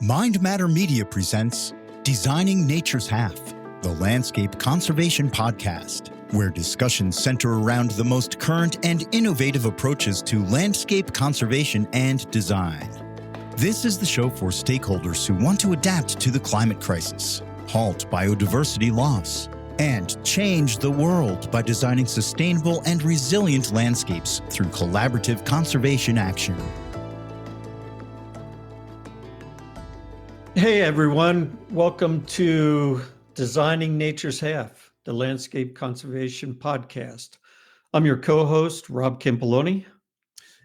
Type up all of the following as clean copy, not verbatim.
Mind Matter Media presents Designing Nature's Half, the Landscape Conservation Podcast, where discussions center around the most current and innovative approaches to landscape conservation and design. This is the show for stakeholders who want to adapt to the climate crisis, halt biodiversity loss, and change the world by designing sustainable and resilient landscapes through collaborative conservation action. Hey everyone, welcome to Designing Nature's Half, the Landscape Conservation Podcast. I'm your co-host, Rob Campellone.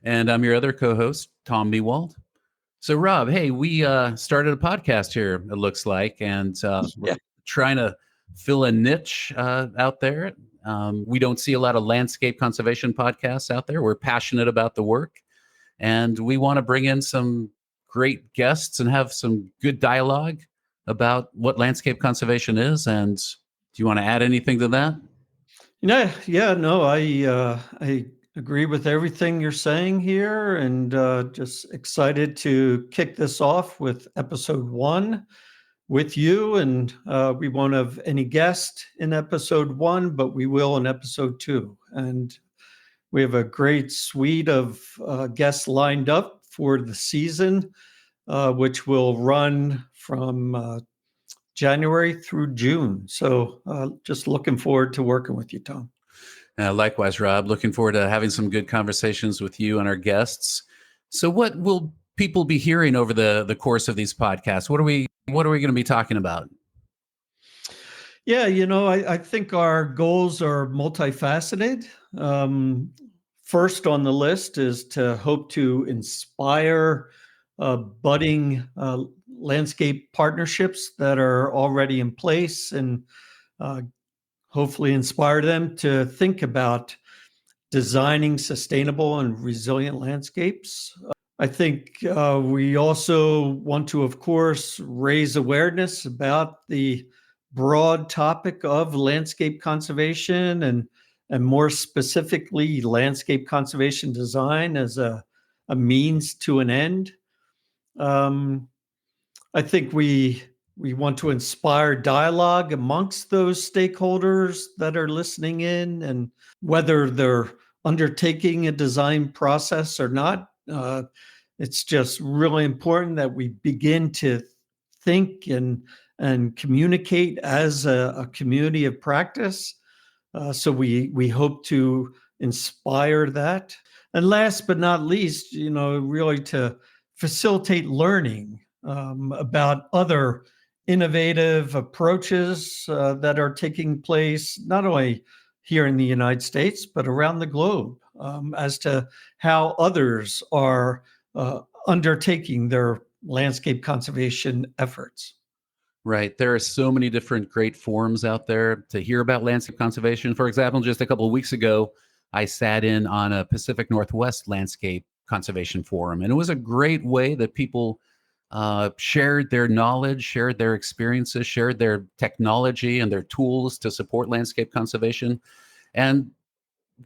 And I'm your other co-host, Tom Miewald. So Rob, hey, we started a podcast here, it looks like, and we're trying to fill a niche out there. We don't see a lot of landscape conservation podcasts out there. We're passionate about the work, and we want to bring in some great guests and have some good dialogue about what landscape conservation is. And do you want to add anything to that? I agree with everything you're saying here, and just excited to kick this off with episode 1 with you. And we won't have any guest in episode 1, but we will in episode 2. And we have a great suite of guests lined up for the season, which will run from January through June. So just looking forward to working with you, Tom. Likewise, Rob. Looking forward to having some good conversations with you and our guests. So what will people be hearing over the course of these podcasts? What are we going to be talking about? Yeah, I think our goals are multifaceted. First on the list is to hope to inspire budding landscape partnerships that are already in place, and hopefully inspire them to think about designing sustainable and resilient landscapes. I think we also want to, of course, raise awareness about the broad topic of landscape conservation and more specifically landscape conservation design as a means to an end. I think we want to inspire dialogue amongst those stakeholders that are listening in, and whether they're undertaking a design process or not. It's just really important that we begin to think and communicate as a community of practice. So we hope to inspire that. And last but not least, really to facilitate learning about other innovative approaches that are taking place, not only here in the United States, but around the globe, as to how others are undertaking their landscape conservation efforts. Right. There are so many different great forums out there to hear about landscape conservation. For example, just a couple of weeks ago, I sat in on a Pacific Northwest landscape conservation forum, and it was a great way that people shared their knowledge, shared their experiences, shared their technology and their tools to support landscape conservation. And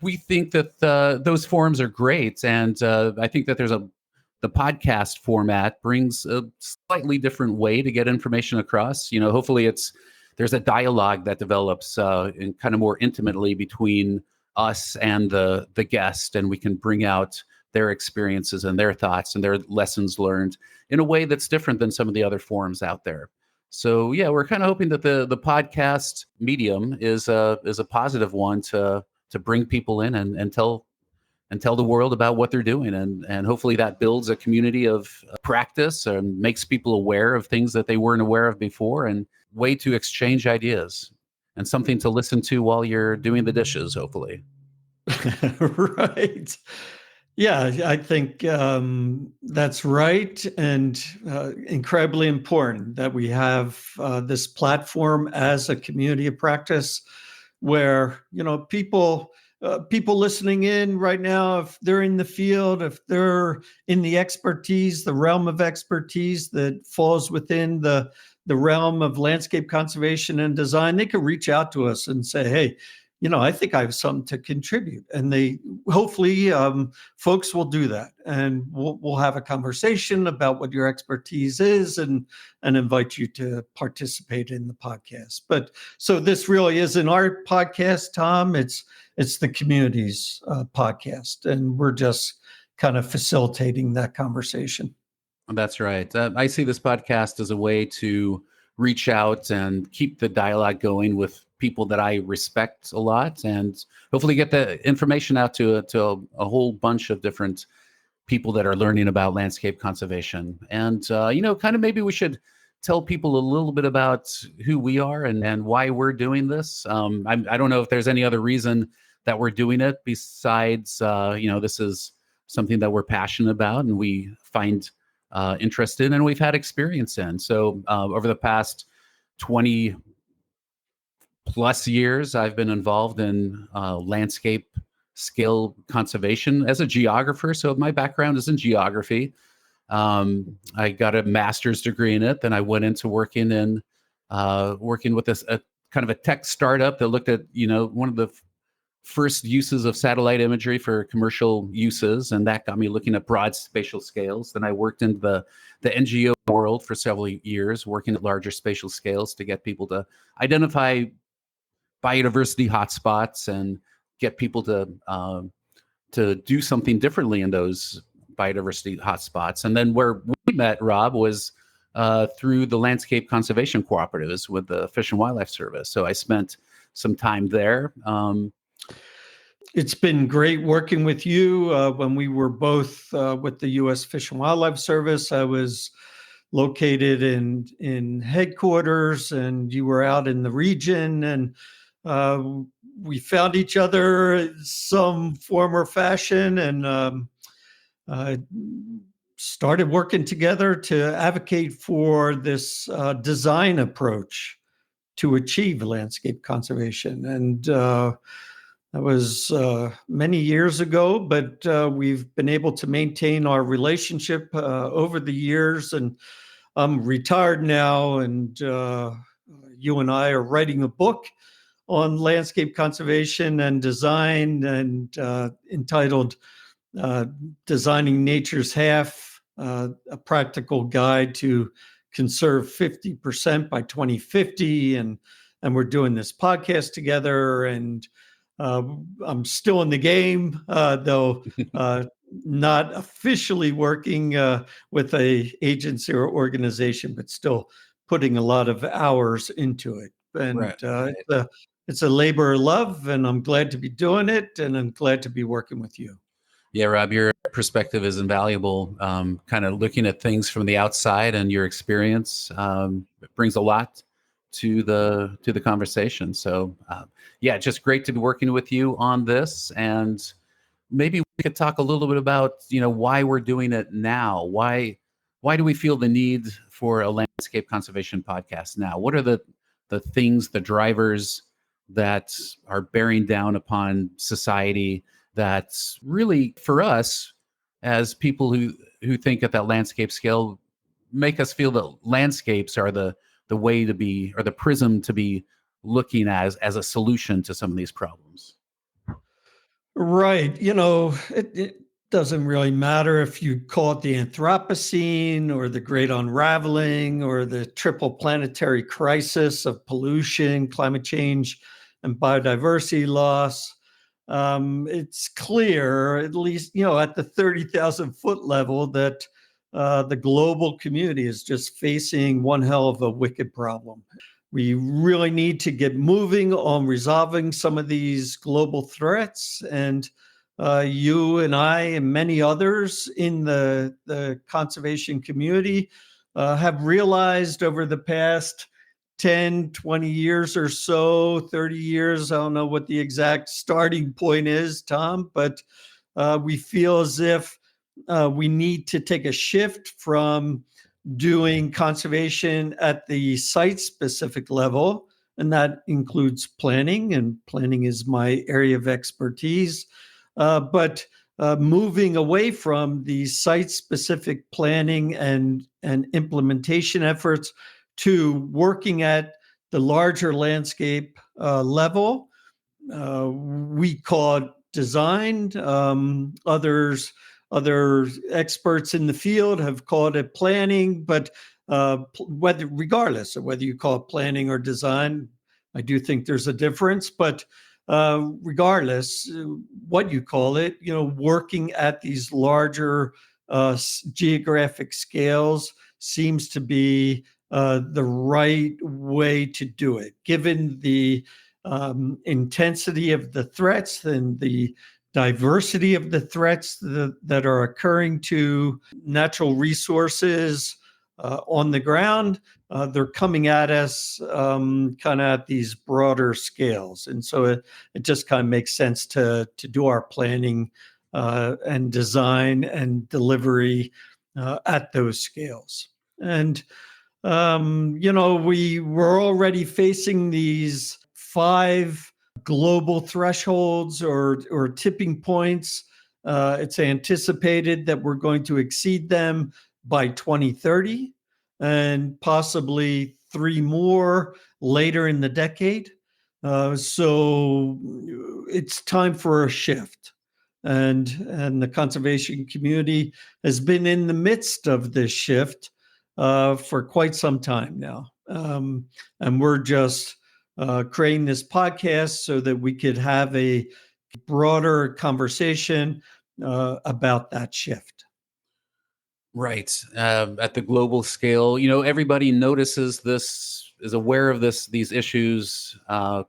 we think that those forums are great. And I think that the podcast format brings a slightly different way to get information across. Hopefully there's a dialogue that develops in kind of more intimately between us and the guest, and we can bring out their experiences and their thoughts and their lessons learned in a way that's different than some of the other forums out there. So yeah, we're kind of hoping that the podcast medium is a positive one to bring people in and tell the world about what they're doing, and hopefully that builds a community of practice and makes people aware of things that they weren't aware of before, and way to exchange ideas and something to listen to while you're doing the dishes, hopefully. Right. Yeah, I think that's right, and incredibly important that we have this platform as a community of practice where, people listening in right now, if they're in the field, if they're in the realm of expertise that falls within the realm of landscape conservation and design, they can reach out to us and say, hey, I think I have something to contribute. And they hopefully folks will do that, and we'll have a conversation about what your expertise is, and invite you to participate in the podcast. But so this really isn't our podcast, Tom. It's the community's podcast, and we're just kind of facilitating that conversation. That's right. I see this podcast as a way to reach out and keep the dialogue going with people that I respect a lot, and hopefully get the information out to a whole bunch of different people that are learning about landscape conservation. And, kind of maybe we should tell people a little bit about who we are and why we're doing this. I don't know if there's any other reason that we're doing it besides, this is something that we're passionate about and we find interest in and we've had experience in. So over the past 20 plus years, I've been involved in landscape scale conservation as a geographer. So my background is in geography. I got a master's degree in it. Then I went into working with a kind of a tech startup that looked at, one of the first uses of satellite imagery for commercial uses. And that got me looking at broad spatial scales. Then I worked in the NGO world for several years, working at larger spatial scales to get people to identify biodiversity hotspots and get people to do something differently in those biodiversity hotspots. And then where we met, Rob, was through the landscape conservation cooperatives with the Fish and Wildlife Service. So I spent some time there. It's been great working with you. When we were both with the U.S. Fish and Wildlife Service, I was located in headquarters, and you were out in the region, and we found each other in some form or fashion, and started working together to advocate for this design approach to achieve landscape conservation. And that was many years ago, but we've been able to maintain our relationship over the years. And I'm retired now, and you and I are writing a book on landscape conservation and design, and entitled Designing Nature's Half, a practical guide to conserve 50% by 2050. And we're doing this podcast together, and I'm still in the game, though not officially working with a agency or organization, but still putting a lot of hours into it. And right. It's a labor of love, and I'm glad to be doing it, and I'm glad to be working with you. Yeah, Rob, your perspective is invaluable. Kind of looking at things from the outside, and your experience brings a lot to the conversation. So, just great to be working with you on this. And maybe we could talk a little bit about why we're doing it now. Why do we feel the need for a landscape conservation podcast now? What are the things, the drivers that are bearing down upon society that's really, for us as people who think at that landscape scale, make us feel that landscapes are the way to be, or the prism to be looking as a solution to some of these problems? Right. It doesn't really matter if you call it the Anthropocene or the Great Unraveling or the triple planetary crisis of pollution, climate change, and biodiversity loss. It's clear, at least, at the 30,000 foot level, that the global community is just facing one hell of a wicked problem. We really need to get moving on resolving some of these global threats. And you and I and many others in the conservation community have realized over the past 10, 20 years or so, 30 years, I don't know what the exact starting point is, Tom, but we feel as if we need to take a shift from doing conservation at the site-specific level, and that includes planning, and planning is my area of expertise, but moving away from the site-specific planning and implementation efforts to working at the larger landscape level, We call it design. Other experts in the field have called it planning, but regardless of whether you call it planning or design, I do think there's a difference. But regardless what you call it, working at these larger geographic scales seems to be the right way to do it, given the intensity of the threats and the diversity of the threats that are occurring to natural resources on the ground. They're coming at us kind of at these broader scales. And so it just kind of makes sense to do our planning and design and delivery at those scales. And, we're already facing these 5 global thresholds or tipping points. It's anticipated that we're going to exceed them by 2030 and possibly 3 more later in the decade. So it's time for a shift. And the conservation community has been in the midst of this shift for quite some time now. And we're just creating this podcast so that we could have a broader conversation about that shift. Right. At the global scale, everybody notices this, is aware of these issues,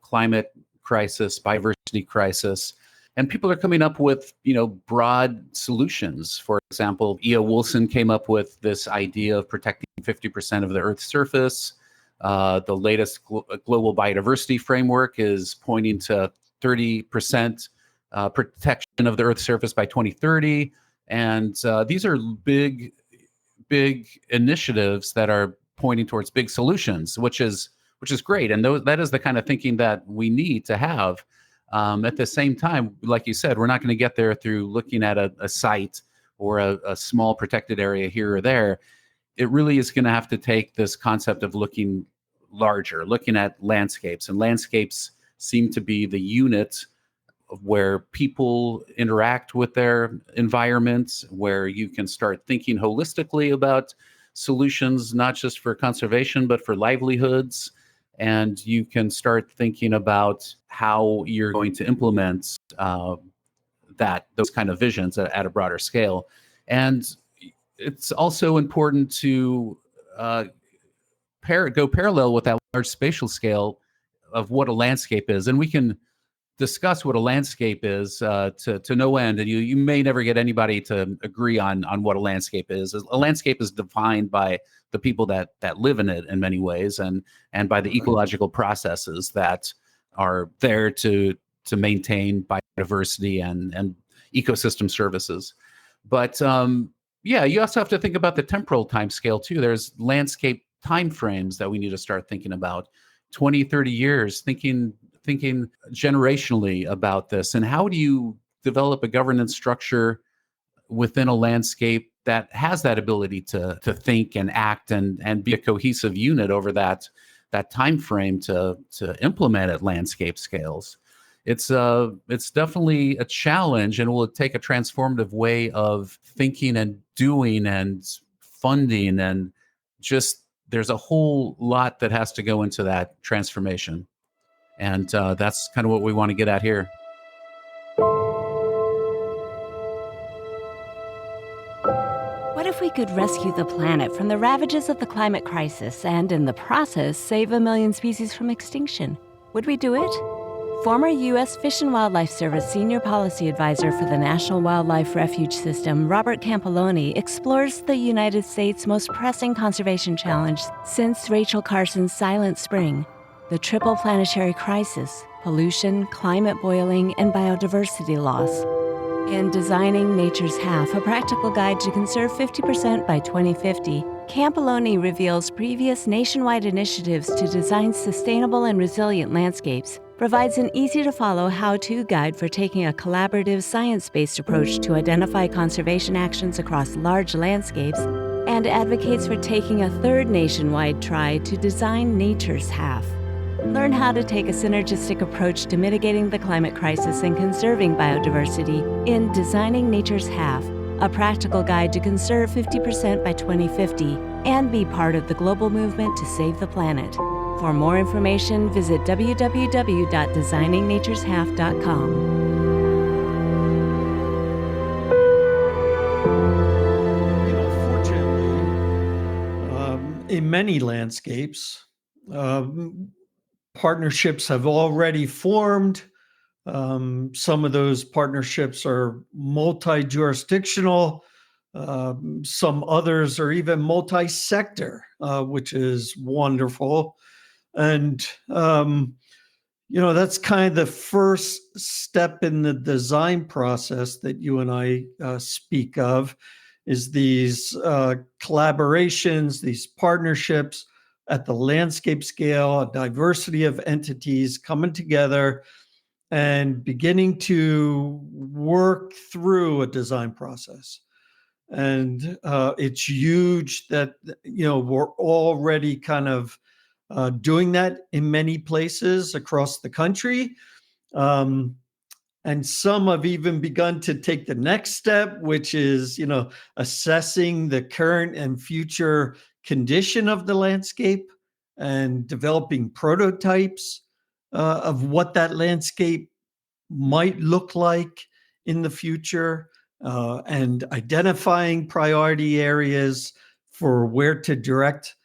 climate crisis, biodiversity crisis, and people are coming up with, broad solutions. For example, E.O. Wilson came up with this idea of protecting 50% of the Earth's surface. The latest global biodiversity framework is pointing to 30% protection of the Earth's surface by 2030. And these are big initiatives that are pointing towards big solutions, which is great. And that is the kind of thinking that we need to have. At the same time, like you said, we're not going to get there through looking at a site or a small protected area here or there. It really is going to have to take this concept of looking larger, looking at landscapes. And landscapes seem to be the unit of where people interact with their environments, where you can start thinking holistically about solutions, not just for conservation, but for livelihoods. And you can start thinking about how you're going to implement those kind of visions at a broader scale. And it's also important to go parallel with that large spatial scale of what a landscape is. And we can discuss what a landscape is to no end. And you may never get anybody to agree on what a landscape is. A landscape is defined by the people that live in it in many ways, and by the ecological processes that are there to maintain biodiversity and ecosystem services. But you also have to think about the temporal time scale too. There's landscape timeframes that we need to start thinking about. 20, 30 years, thinking generationally about this. And how do you develop a governance structure within a landscape that has that ability to think and act and be a cohesive unit over that time frame to implement at landscape scales? It's definitely a challenge, and will take a transformative way of thinking and doing and funding, and just there's a whole lot that has to go into that transformation. And that's kind of what we want to get at here. What if we could rescue the planet from the ravages of the climate crisis and, in the process, save 1 million species from extinction? Would we do it? Former U.S. Fish and Wildlife Service Senior Policy Advisor for the National Wildlife Refuge System, Robert Campellone, explores the United States' most pressing conservation challenge since Rachel Carson's Silent Spring: the triple planetary crisis, pollution, climate boiling, and biodiversity loss. In Designing Nature's Half, a practical guide to conserve 50% by 2050, Campellone reveals previous nationwide initiatives to design sustainable and resilient landscapes, provides an easy-to-follow how-to guide for taking a collaborative, science-based approach to identify conservation actions across large landscapes, and advocates for taking a third nationwide try to design nature's half. Learn how to take a synergistic approach to mitigating the climate crisis and conserving biodiversity in Designing Nature's Half, a practical guide to conserve 50% by 2050 and be part of the global movement to save the planet. For more information, visit www.designingnatureshalf.com. Fortunately, in many landscapes, partnerships have already formed. Some of those partnerships are multi-jurisdictional. Some others are even multi-sector, which is wonderful. And, that's kind of the first step in the design process that you and I speak of, is these collaborations, these partnerships at the landscape scale, a diversity of entities coming together and beginning to work through a design process. And it's huge that, we're already kind of doing that in many places across the country. And some have even begun to take the next step, which is, assessing the current and future condition of the landscape and developing prototypes of what that landscape might look like in the future, and identifying priority areas for where to direct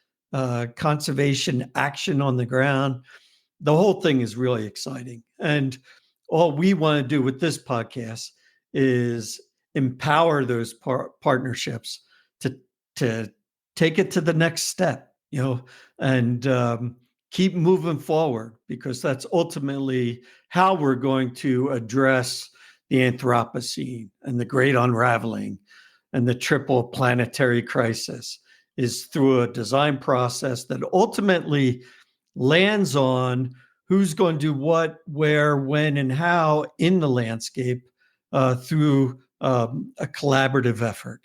conservation action on the ground. The whole thing is really exciting. And all we want to do with this podcast is empower those partnerships to take it to the next step, and keep moving forward, because that's ultimately how we're going to address the Anthropocene and the Great Unraveling and the triple planetary crisis, is through a design process that ultimately lands on who's going to do what, where, when, and how in the landscape through a collaborative effort.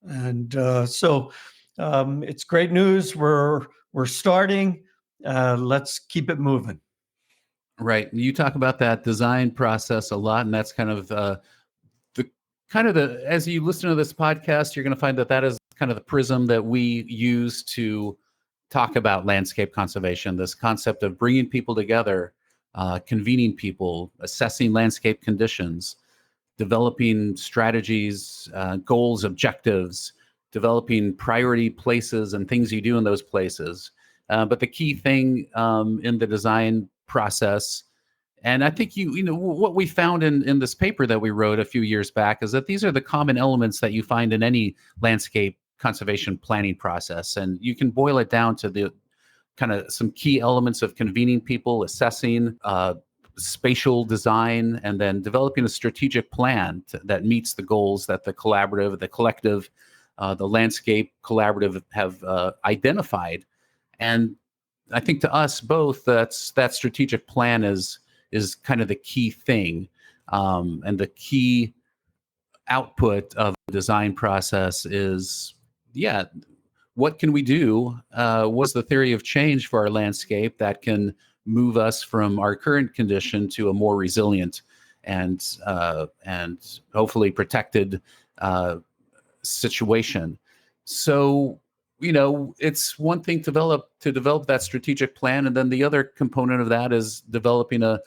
And so it's great news. We're starting. Let's keep it moving. Right. You talk about that design process a lot, and that's kind of as you listen to this podcast, you're going to find that is kind of the prism that we use to talk about landscape conservation. This concept of bringing people together, convening people, assessing landscape conditions, developing strategies, goals, objectives, developing priority places and things you do in those places. But the key thing in the design process, and I think what we found in this paper that we wrote a few years back, is that these are the common elements that you find in any landscape conservation planning process. And you can boil it down to the kind of some key elements of convening people, assessing, spatial design, and then developing a strategic plan that meets the goals that the collaborative, the collective, the landscape collaborative have identified. And I think to us both, that strategic plan is kind of the key thing, and the key output of the design process is, what can we do? What's the theory of change for our landscape that can move us from our current condition to a more resilient and hopefully protected situation? So, it's one thing to develop that strategic plan, and then the other component of that is developing a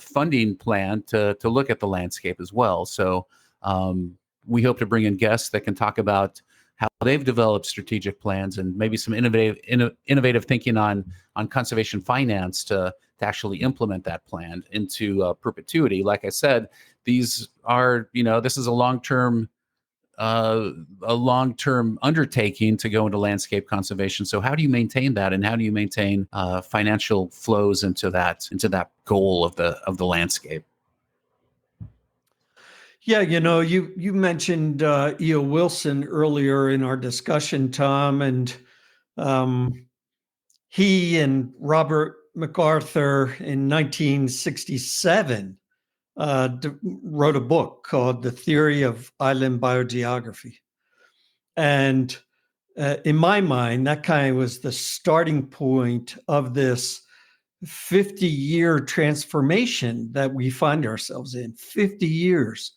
funding plan to look at the landscape as well. So we hope to bring in guests that can talk about how they've developed strategic plans and maybe some innovative thinking on conservation finance to actually implement that plan into perpetuity. Like I said, these are, this is a long-term undertaking to go into landscape conservation. So how do you maintain that, and how do you maintain financial flows into that goal of the landscape? Yeah, you mentioned E.O. Wilson earlier in our discussion, Tom, and he and Robert MacArthur in 1967 wrote a book called The Theory of Island Biogeography. And in my mind, that kind of was the starting point of this 50-year transformation that we find ourselves in. 50 years.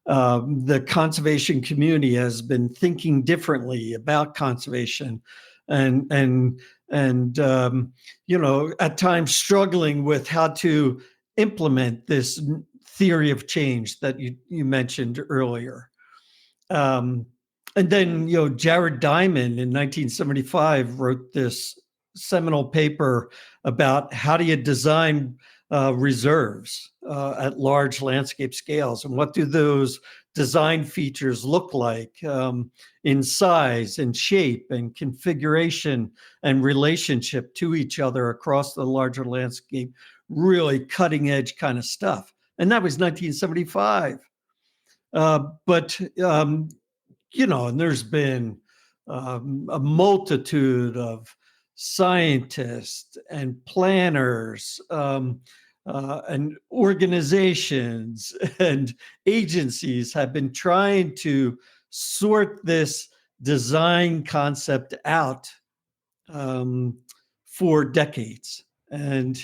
The conservation community has been thinking differently about conservation, and at times struggling with how to implement this theory of change that you mentioned earlier. And then, Jared Diamond in 1975 wrote this seminal paper about how do you design reserves at large landscape scales, and what do those design features look like in size and shape and configuration and relationship to each other across the larger landscape. Really cutting edge kind of stuff. And that was 1975. And there's been a multitude of scientists and planners and organizations and agencies have been trying to sort this design concept out for decades. And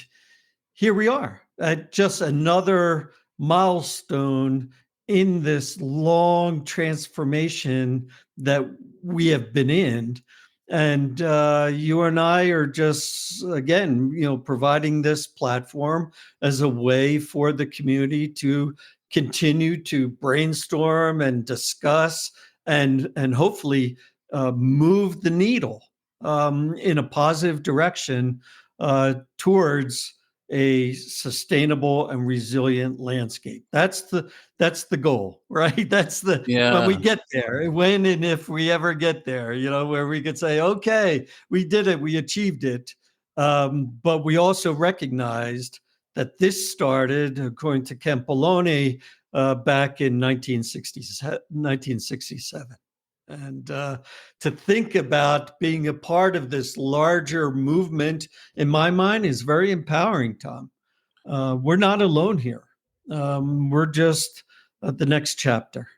here we are at just another milestone in this long transformation that we have been in. And you and I are just, again, providing this platform as a way for the community to continue to brainstorm and discuss and hopefully move the needle in a positive direction towards a sustainable and resilient landscape. That's the goal, right? That's when we get there, when and if we ever get there, where we could say, okay, we did it, we achieved it. But we also recognized that this started, according to Campellone, back in 1967. And to think about being a part of this larger movement, in my mind, is very empowering, Tom. We're not alone here. We're just the next chapter.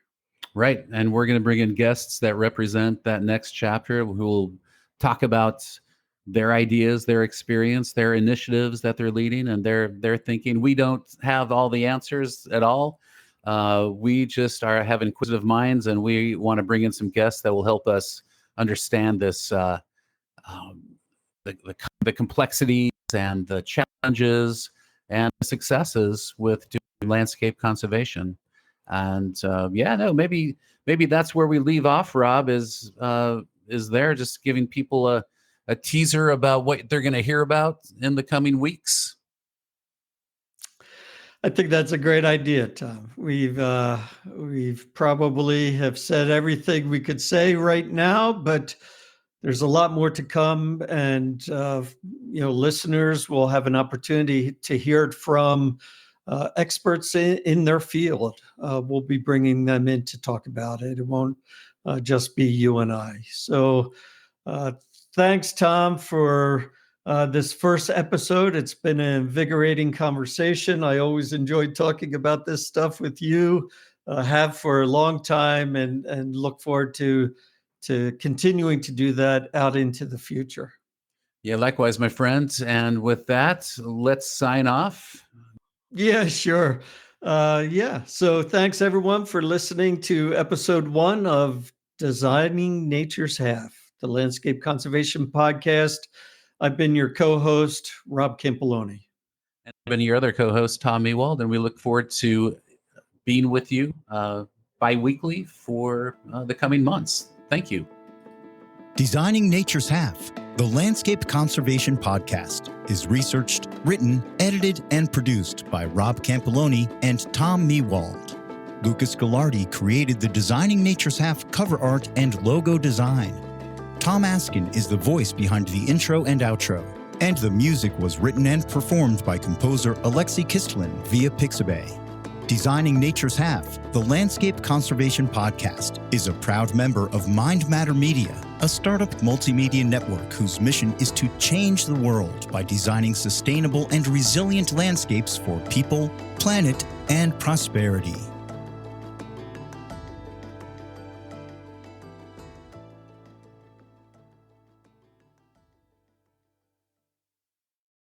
Right. And we're going to bring in guests that represent that next chapter who will talk about their ideas, their experience, their initiatives that they're leading, and their thinking. We don't have all the answers at all. We just have inquisitive minds, and we want to bring in some guests that will help us understand this, the complexities and the challenges and the successes with doing landscape conservation. And maybe that's where we leave off. Rob is there, just giving people a teaser about what they're going to hear about in the coming weeks. I think that's a great idea, Tom. We've probably have said everything we could say right now, but there's a lot more to come, and listeners will have an opportunity to hear it from experts in their field. We'll be bringing them in to talk about it. It won't just be you and I. So thanks, Tom, for this first episode. It's been an invigorating conversation. I always enjoyed talking about this stuff with you, have for a long time, and look forward to continuing to do that out into the future. Yeah, likewise, my friends. And with that, let's sign off. Yeah, sure. So thanks everyone for listening to episode 1 of Designing Nature's Half, the Landscape Conservation Podcast. I've been your co-host, Rob Campellone. And I've been your other co-host, Tom Miewald, and we look forward to being with you bi-weekly for the coming months. Thank you. Designing Nature's Half, the Landscape Conservation Podcast, is researched, written, edited, and produced by Rob Campellone and Tom Miewald. Lucas Ghilardi created the Designing Nature's Half cover art and logo design. Tom Askin is the voice behind the intro and outro, and the music was written and performed by composer Aleksey Chistilin via Pixabay. Designing Nature's Half, the Landscape Conservation Podcast, is a proud member of Mind Matter Media, a startup multimedia network whose mission is to change the world by designing sustainable and resilient landscapes for people, planet, and prosperity.